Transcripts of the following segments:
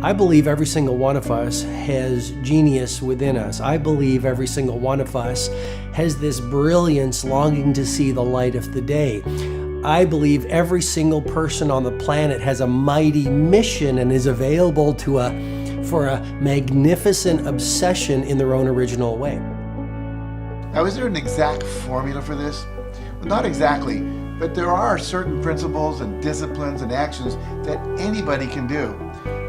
I believe every single one of us has genius within us. I believe every single one of us has this brilliance longing to see the light of the day. I believe every single person on the planet has a mighty mission and is available for a magnificent obsession in their own original way. Now, is there an exact formula for this? Well, not exactly, but there are certain principles and disciplines and actions that anybody can do.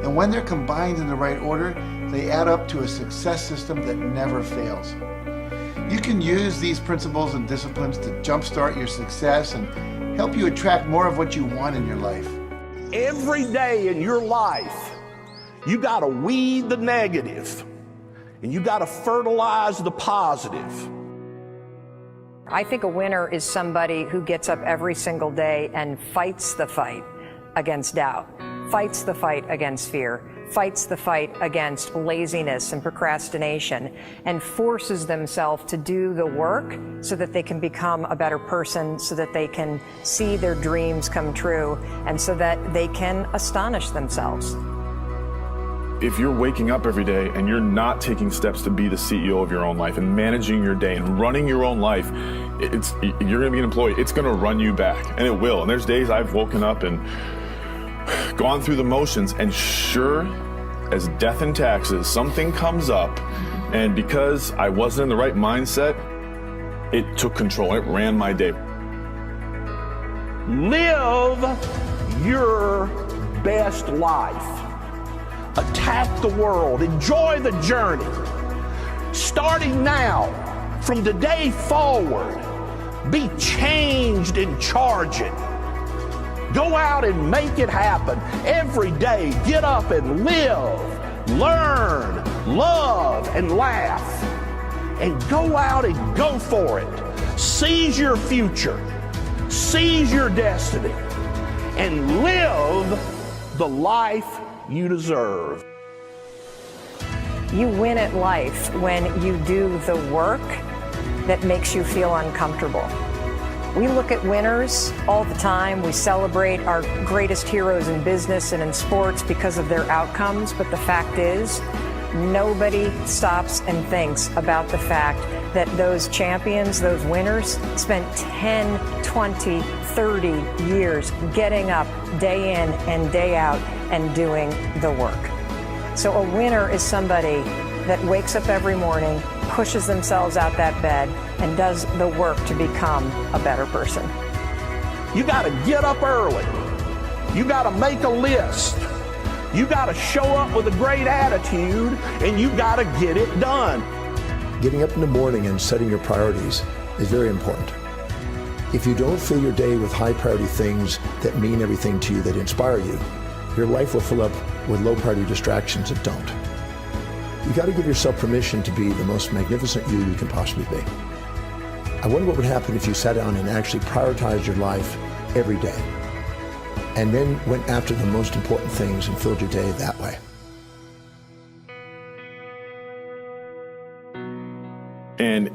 And when they're combined in the right order, they add up to a success system that never fails. You can use these principles and disciplines to jumpstart your success and help you attract more of what you want in your life. Every day in your life, you gotta weed the negative and you gotta fertilize the positive. I think a winner is somebody who gets up every single day and fights the fight against doubt, fights the fight against fear, fights the fight against laziness and procrastination, and forces themselves to do the work so that they can become a better person, so that they can see their dreams come true, and so that they can astonish themselves. If you're waking up every day and you're not taking steps to be the CEO of your own life and managing your day and running your own life, you're gonna be an employee. It's gonna run you back, and it will. And there's days I've woken up and gone through the motions, and sure as death and taxes, something comes up, and because I wasn't in the right mindset, it took control. It ran my day. Live your best life. Attack the world. Enjoy the journey. Starting now, from today forward, be changed and charge it. Go out and make it happen. Every day, get up and live, learn, love, and laugh. And go out and go for it. Seize your future. Seize your destiny. And live the life you deserve. You win at life when you do the work that makes you feel uncomfortable. We look at winners all the time. We celebrate our greatest heroes in business and in sports because of their outcomes. But the fact is, nobody stops and thinks about the fact that those champions, those winners, spent 10, 20, 30 years getting up day in and day out and doing the work. So a winner is somebody that wakes up every morning, pushes themselves out that bed, and does the work to become a better person. You got to get up early. You got to make a list. You got to show up with a great attitude, and you got to get it done. Getting up in the morning and setting your priorities is very important. If you don't fill your day with high priority things that mean everything to you, that inspire you, your life will fill up with low priority distractions that don't. You got to give yourself permission to be the most magnificent you can possibly be. I wonder what would happen if you sat down and actually prioritized your life every day, and then went after the most important things and filled your day that way. And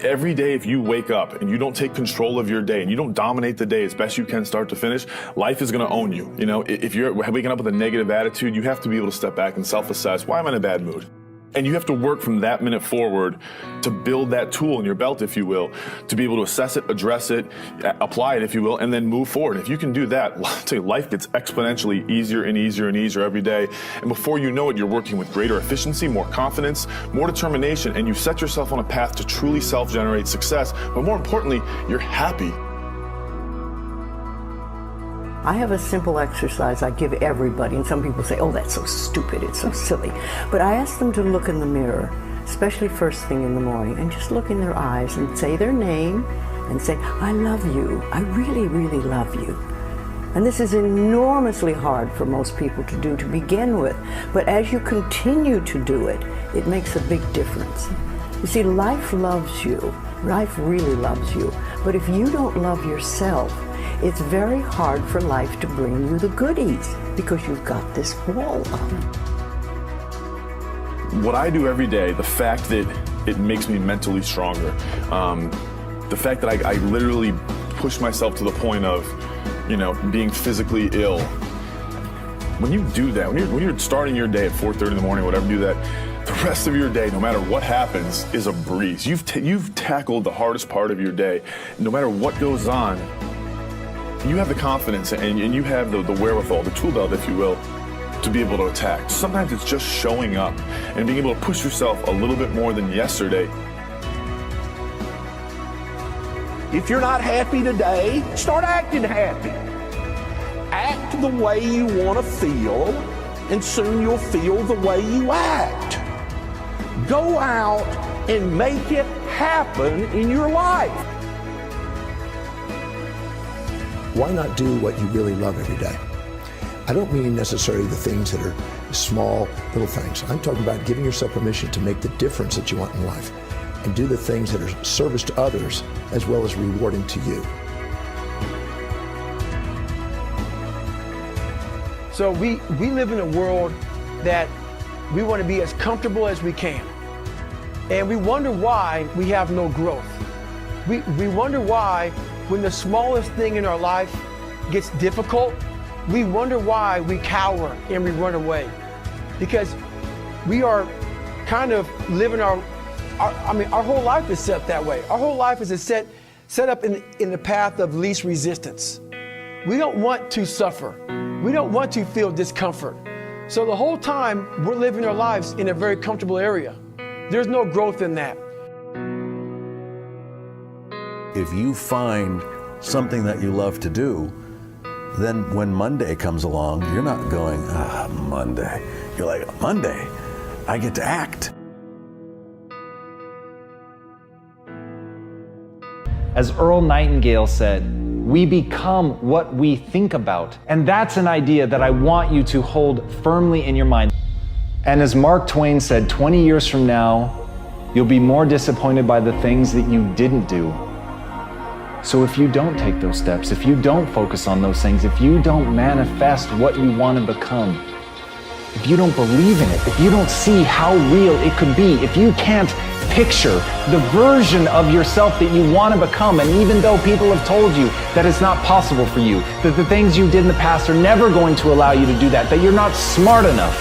every day, if you wake up and you don't take control of your day and you don't dominate the day as best you can start to finish, life is going to own you. You know, if you're waking up with a negative attitude, you have to be able to step back and self-assess, why am I in a bad mood? And you have to work from that minute forward to build that tool in your belt, if you will, to be able to assess it, address it, apply it, if you will, and then move forward. If you can do that, I'll tell you, life gets exponentially easier and easier and easier every day. And before you know it, you're working with greater efficiency, more confidence, more determination, and you set yourself on a path to truly self-generate success. But more importantly, you're happy. I have a simple exercise I give everybody, and some people say, oh, that's so stupid, it's so silly. But I ask them to look in the mirror, especially first thing in the morning, and just look in their eyes and say their name and say, I love you, I really, really love you. And this is enormously hard for most people to do to begin with, but as you continue to do it, it makes a big difference. You see, life loves you, life really loves you, but if you don't love yourself, it's very hard for life to bring you the goodies because you've got this wall up. What I do every day, the fact that it makes me mentally stronger, the fact that I literally push myself to the point of, being physically ill, When you do that, when you're starting your day at 4:30 in the morning, whatever, do that, the rest of your day, no matter what happens, is a breeze. You've tackled the hardest part of your day. No matter what goes on, you have the confidence and you have the wherewithal, the tool belt, if you will, to be able to attack. Sometimes it's just showing up and being able to push yourself a little bit more than yesterday. If you're not happy today, start acting happy. Act the way you want to feel, and soon you'll feel the way you act. Go out and make it happen in your life. Why not do what you really love every day? I don't mean necessarily the things that are small, little things. I'm talking about giving yourself permission to make the difference that you want in life and do the things that are service to others as well as rewarding to you. So we live in a world that we want to be as comfortable as we can. And we wonder why we have no growth. We wonder why when the smallest thing in our life gets difficult, we wonder why we cower and we run away. Because we are kind of living our whole life is set that way. Our whole life is set up in the path of least resistance. We don't want to suffer. We don't want to feel discomfort. So the whole time we're living our lives in a very comfortable area. There's no growth in that. If you find something that you love to do, then when Monday comes along, you're not going, Monday. You're like, Monday, I get to act. As Earl Nightingale said, we become what we think about. And that's an idea that I want you to hold firmly in your mind. And as Mark Twain said, 20 years from now, you'll be more disappointed by the things that you didn't do. So if you don't take those steps, if you don't focus on those things, if you don't manifest what you want to become, if you don't believe in it, if you don't see how real it could be, if you can't picture the version of yourself that you want to become, and even though people have told you that it's not possible for you, that the things you did in the past are never going to allow you to do that you're not smart enough,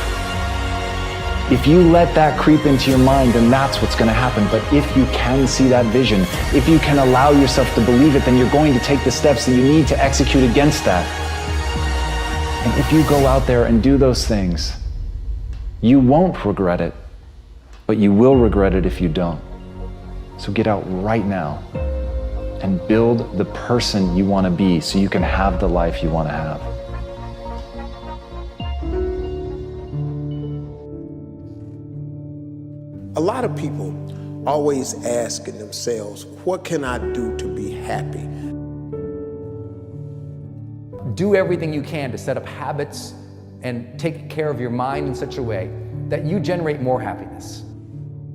if you let that creep into your mind, then that's what's going to happen. But if you can see that vision, if you can allow yourself to believe it, then you're going to take the steps that you need to execute against that. And if you go out there and do those things, you won't regret it, but you will regret it if you don't. So get out right now and build the person you want to be so you can have the life you want to have. A lot of people always asking themselves, what can I do to be happy? Do everything you can to set up habits and take care of your mind in such a way that you generate more happiness.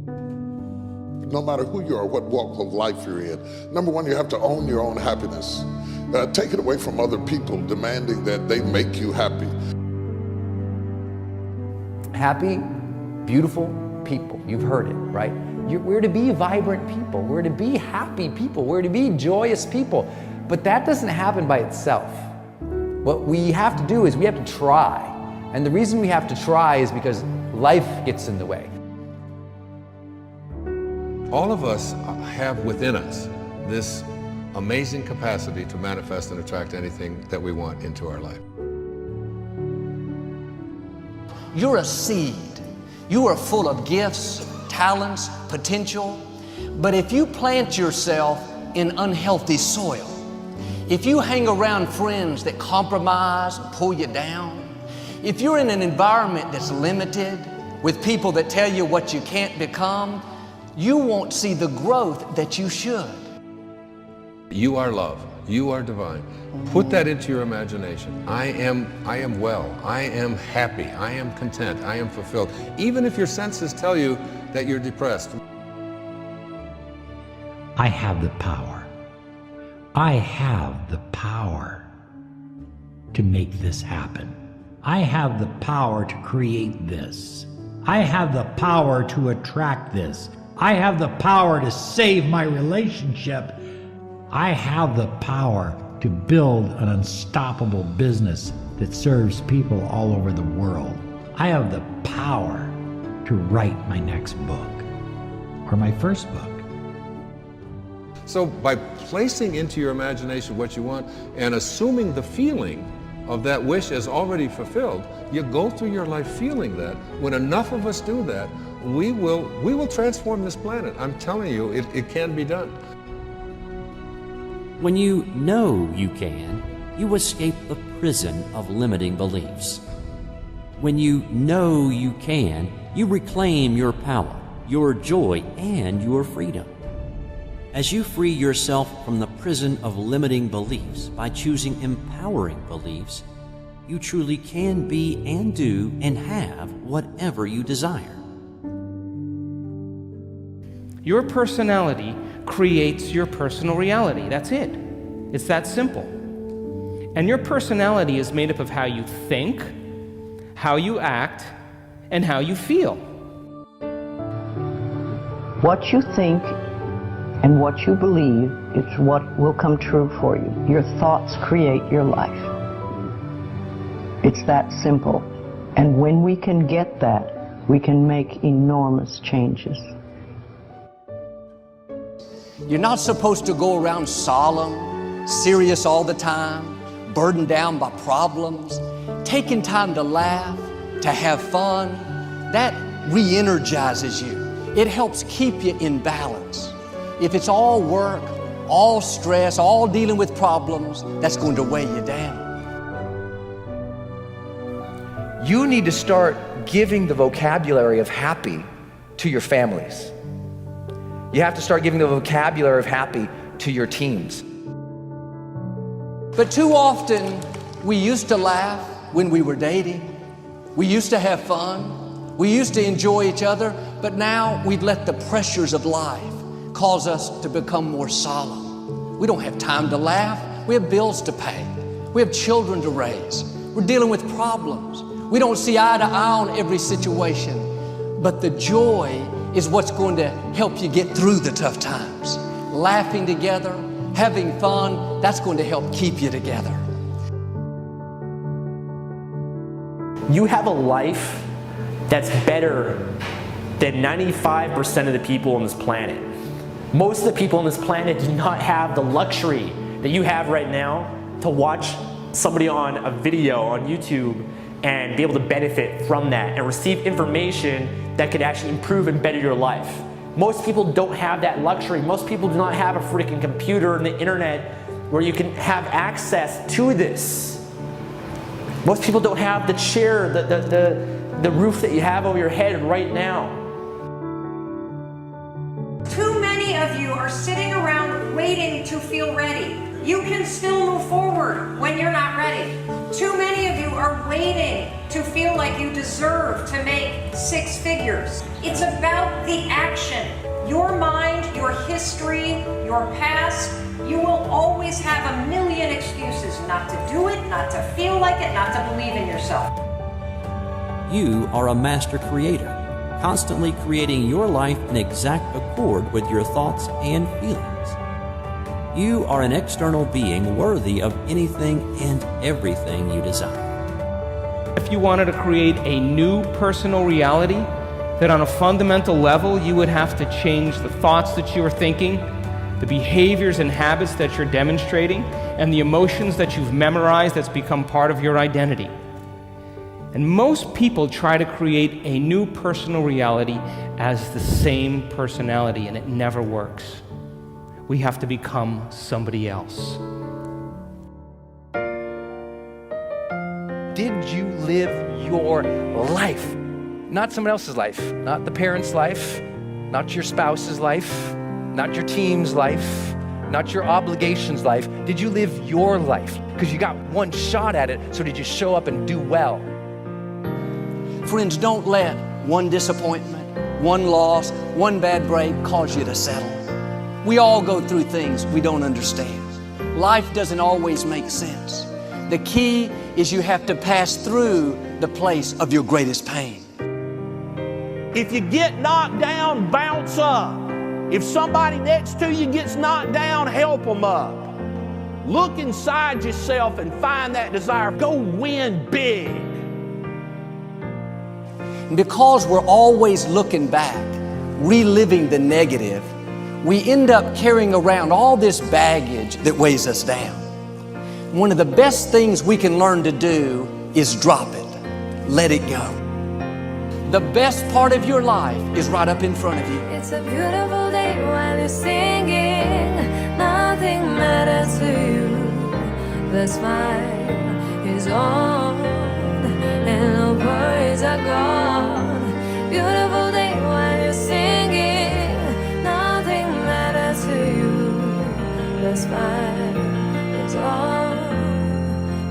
No matter who you are, what walk of life you're in, number one, you have to own your own happiness. Take it away from other people demanding that they make you happy. Happy, beautiful people. You've heard it, right? We're to be vibrant people. We're to be happy people. We're to be joyous people. But that doesn't happen by itself. What we have to do is we have to try. And the reason we have to try is because life gets in the way. All of us have within us this amazing capacity to manifest and attract anything that we want into our life. You're a seed. You are full of gifts, talents, potential. But if you plant yourself in unhealthy soil, if you hang around friends that compromise and pull you down, if you're in an environment that's limited with people that tell you what you can't become, you won't see the growth that you should. You are love. You are divine. Put that into your imagination. I am well. I am happy. I am content. I am fulfilled. Even if your senses tell you that you're depressed. I have the power. I have the power to make this happen. I have the power to create this. I have the power to attract this. I have the power to save my relationship. I have the power to build an unstoppable business. that serves people all over the world. I have the power to write my next book or my first book. So by placing into your imagination what you want and assuming the feeling of that wish as already fulfilled, you go through your life feeling that. When enough of us do that, we will transform this planet. I'm telling you, it can be done. When you know you can, you escape the prison of limiting beliefs. When you know you can, you reclaim your power, your joy, and your freedom. As you free yourself from the prison of limiting beliefs by choosing empowering beliefs, you truly can be and do and have whatever you desire. Your personality creates your personal reality. That's it. It's that simple. And your personality is made up of how you think, how you act, and how you feel. What you think and what you believe is what will come true for you. Your thoughts create your life. It's that simple. And when we can get that, we can make enormous changes. You're not supposed to go around solemn, serious all the time, burdened down by problems. Taking time to laugh, to have fun, that re-energizes you. It helps keep you in balance. If it's all work, all stress, all dealing with problems, that's going to weigh you down. You need to start giving the vocabulary of happy to your families. You have to start giving the vocabulary of happy to your teams. But too often, we used to laugh when we were dating. We used to have fun. We used to enjoy each other, but now we've let the pressures of life cause us to become more solemn. We don't have time to laugh. We have bills to pay. We have children to raise. We're dealing with problems. We don't see eye to eye on every situation, but the joy is what's going to help you get through the tough times. Laughing together, having fun, that's going to help keep you together. You have a life that's better than 95% of the people on this planet. Most of the people on this planet do not have the luxury that you have right now to watch somebody on a video on YouTube and be able to benefit from that and receive information that could actually improve and better your life. Most people don't have that luxury. Most people do not have a freaking computer and the internet where you can have access to this. Most people don't have the chair, the roof that you have over your head right now. Too many of you are sitting around waiting to feel ready. You can still move forward when you're not ready. Too many of you are waiting to feel like you deserve to make 6 figures. It's about the action. Your mind, your history, your past, you will always have a million excuses not to do it, not to feel like it, not to believe in yourself. You are a master creator, constantly creating your life in exact accord with your thoughts and feelings. You are an external being worthy of anything and everything you desire. If you wanted to create a new personal reality, that on a fundamental level you would have to change the thoughts that you are thinking, the behaviors and habits that you're demonstrating, and the emotions that you've memorized that's become part of your identity. And most people try to create a new personal reality as the same personality, and it never works. We have to become somebody else. Did you live your life? Not someone else's life, not the parent's life, not your spouse's life, not your team's life, not your obligation's life. Did you live your life? Because you got one shot at it, so did you show up and do well? Friends, don't let one disappointment, one loss, one bad break cause you to settle. We all go through things we don't understand. Life doesn't always make sense. The key is you have to pass through the place of your greatest pain. If you get knocked down, bounce up. If somebody next to you gets knocked down, help them up. Look inside yourself and find that desire. Go win big. Because we're always looking back, reliving the negative, we end up carrying around all this baggage that weighs us down. One of the best things we can learn to do is drop it. Let it go. The best part of your life is right up in front of you. It's a beautiful day when you're singing. Nothing matters to you. The smile is on and no worries are gone. Beautiful day when you're singing. Nothing matters to you. The smile is on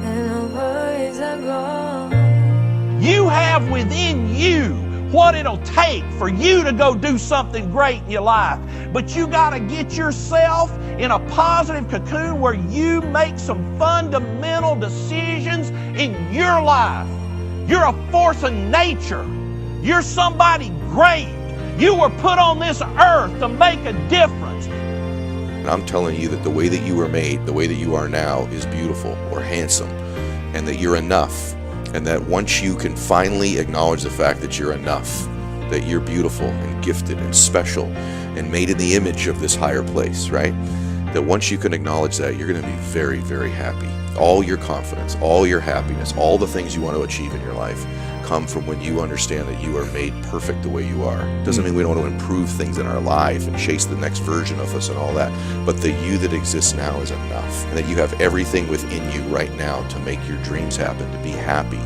and no worries are gone. You have within you what it'll take for you to go do something great in your life. But you got to get yourself in a positive cocoon where you make some fundamental decisions in your life. You're a force of nature. You're somebody great. You were put on this earth to make a difference. I'm telling you that the way that you were made, the way that you are now, is beautiful or handsome, and that you're enough. And that once you can finally acknowledge the fact that you're enough, that you're beautiful and gifted and special and made in the image of this higher place, right? That once you can acknowledge that, you're going to be very, very happy. All your confidence, all your happiness, all the things you want to achieve in your life come from when you understand that you are made perfect the way you are. Doesn't mean we don't want to improve things in our life and chase the next version of us and all that, but the you that exists now is enough, and that you have everything within you right now to make your dreams happen, to be happy.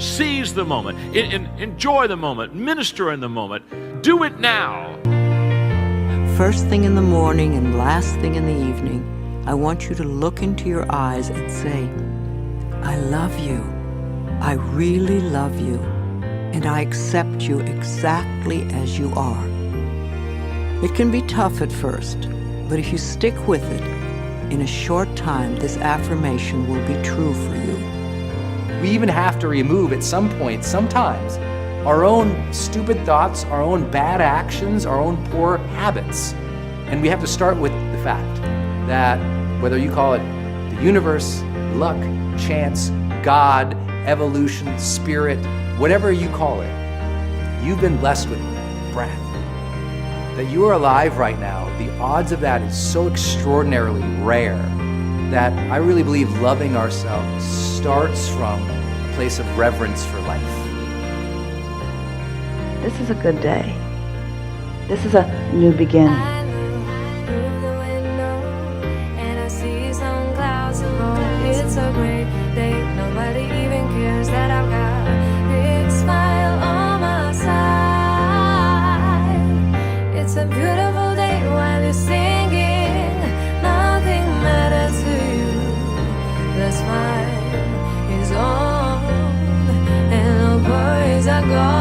Seize the moment, enjoy the moment, minister in the moment. Do it now. First thing in the morning and last thing in the evening, I want you to look into your eyes and say, I love you. I really love you. And I accept you exactly as you are. It can be tough at first, but if you stick with it, in a short time, this affirmation will be true for you. We even have to remove at some point, sometimes, our own stupid thoughts, our own bad actions, our own poor habits. And we have to start with the fact that whether you call it the universe, luck, chance, God, evolution, spirit, whatever you call it, you've been blessed with breath. That you are alive right now, the odds of that is so extraordinarily rare that I really believe loving ourselves starts from a place of reverence for life. This is a good day. This is a new beginning. It's a great day. Nobody even cares that I've got a big smile on my side. It's a beautiful day when you're singing. Nothing matters to you. The smile is on and no worries are gone.